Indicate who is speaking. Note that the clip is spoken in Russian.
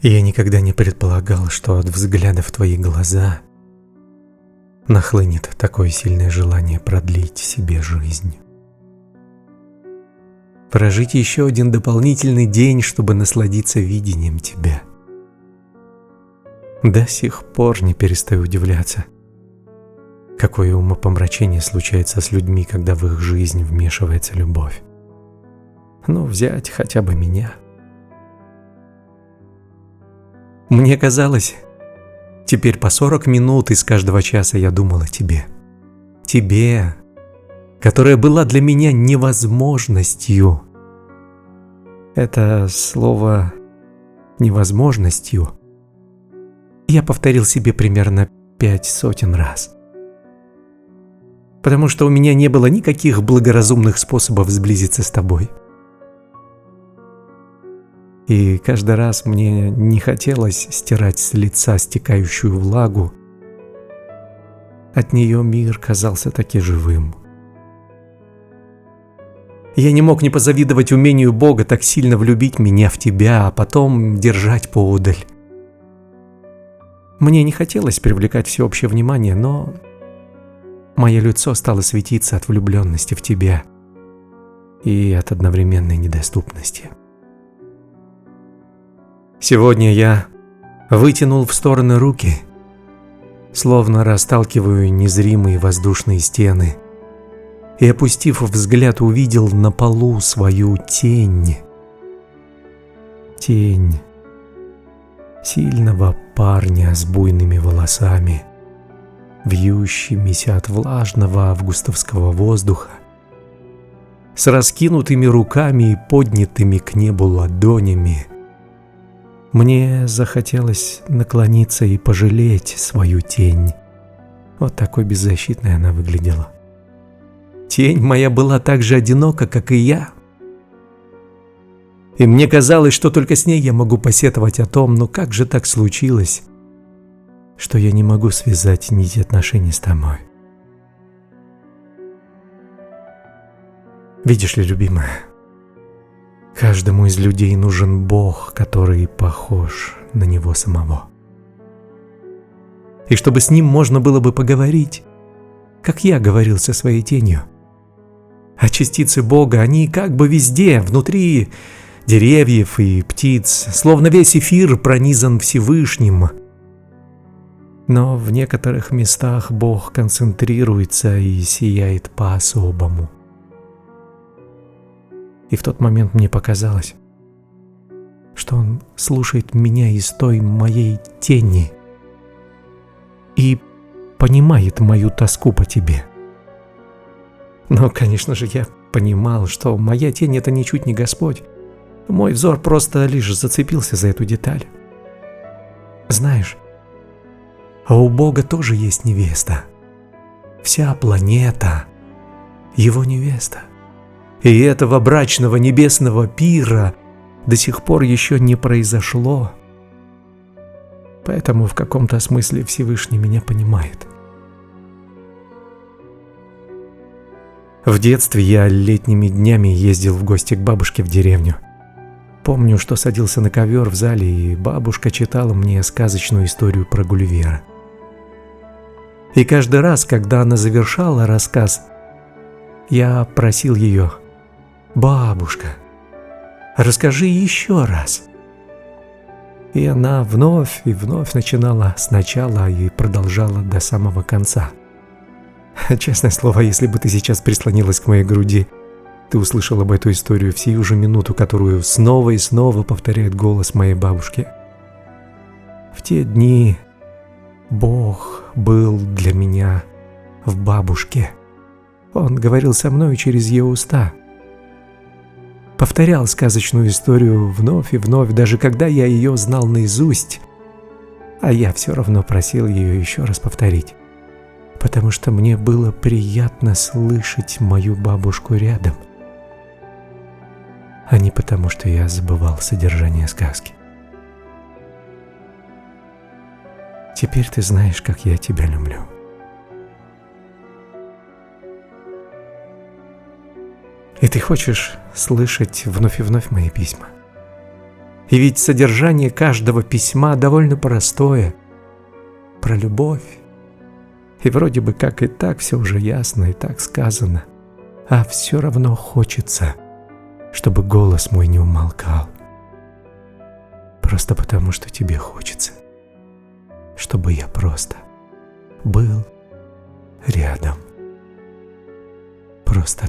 Speaker 1: Я никогда не предполагал, что от взгляда в твои глаза нахлынет такое сильное желание продлить себе жизнь. Прожить еще один дополнительный день, чтобы насладиться видением тебя. До сих пор не перестаю удивляться, какое умопомрачение случается с людьми, когда в их жизнь вмешивается любовь. Ну, взять хотя бы меня. Мне казалось, теперь по 40 минут из каждого часа я думал о тебе. Тебе, которая была для меня невозможностью. Это слово «невозможностью» я повторил себе примерно 500 раз. Потому что у меня не было никаких благоразумных способов сблизиться с тобой. И каждый раз мне не хотелось стирать с лица стекающую влагу. От нее мир казался таки живым. Я не мог не позавидовать умению Бога так сильно влюбить меня в тебя, а потом держать поодаль. Мне не хотелось привлекать всеобщее внимание, но мое лицо стало светиться от влюбленности в тебя и от одновременной недоступности. Сегодня я вытянул в стороны руки, словно расталкиваю незримые воздушные стены, и, опустив взгляд, увидел на полу свою тень. Тень сильного парня с буйными волосами, вьющимися от влажного августовского воздуха, с раскинутыми руками и поднятыми к небу ладонями. Мне захотелось наклониться и пожалеть свою тень. Вот такой беззащитной она выглядела. Тень моя была так же одинока, как и я. И мне казалось, что только с ней я могу посетовать о том, но как же так случилось, что я не могу связать нити отношений с тобой. Видишь ли, любимая, каждому из людей нужен Бог, который похож на него самого. И чтобы с ним можно было бы поговорить, как я говорил со своей тенью. А частицы Бога, они как бы везде, внутри деревьев и птиц, словно весь эфир пронизан Всевышним. Но в некоторых местах Бог концентрируется и сияет по-особому. И в тот момент мне показалось, что Он слушает меня из той моей тени и понимает мою тоску по тебе. Но, конечно же, я понимал, что моя тень — это ничуть не Господь. Мой взор просто лишь зацепился за эту деталь. Знаешь, а у Бога тоже есть невеста. Вся планета — Его невеста. И этого брачного небесного пира до сих пор еще не произошло. Поэтому в каком-то смысле Всевышний меня понимает. В детстве я летними днями ездил в гости к бабушке в деревню. Помню, что садился на ковер в зале, и бабушка читала мне сказочную историю про Гулливера. И каждый раз, когда она завершала рассказ, я просил ее: «Бабушка, расскажи еще раз». И она вновь и вновь начинала сначала и продолжала до самого конца. Честное слово, если бы ты сейчас прислонилась к моей груди, ты услышала бы эту историю в сию же минуту, которую снова и снова повторяет голос моей бабушки. В те дни Бог был для меня в бабушке. Он говорил со мной через ее уста. Повторял сказочную историю вновь и вновь, даже когда я ее знал наизусть. А я все равно просил ее еще раз повторить, потому что мне было приятно слышать мою бабушку рядом, а не потому, что я забывал содержание сказки. Теперь ты знаешь, как я тебя люблю. И ты хочешь слышать вновь и вновь мои письма. И ведь содержание каждого письма довольно простое. Про любовь. И вроде бы как и так все уже ясно и так сказано. А все равно хочется, чтобы голос мой не умолкал. Просто потому, что тебе хочется. Чтобы я просто был рядом. Просто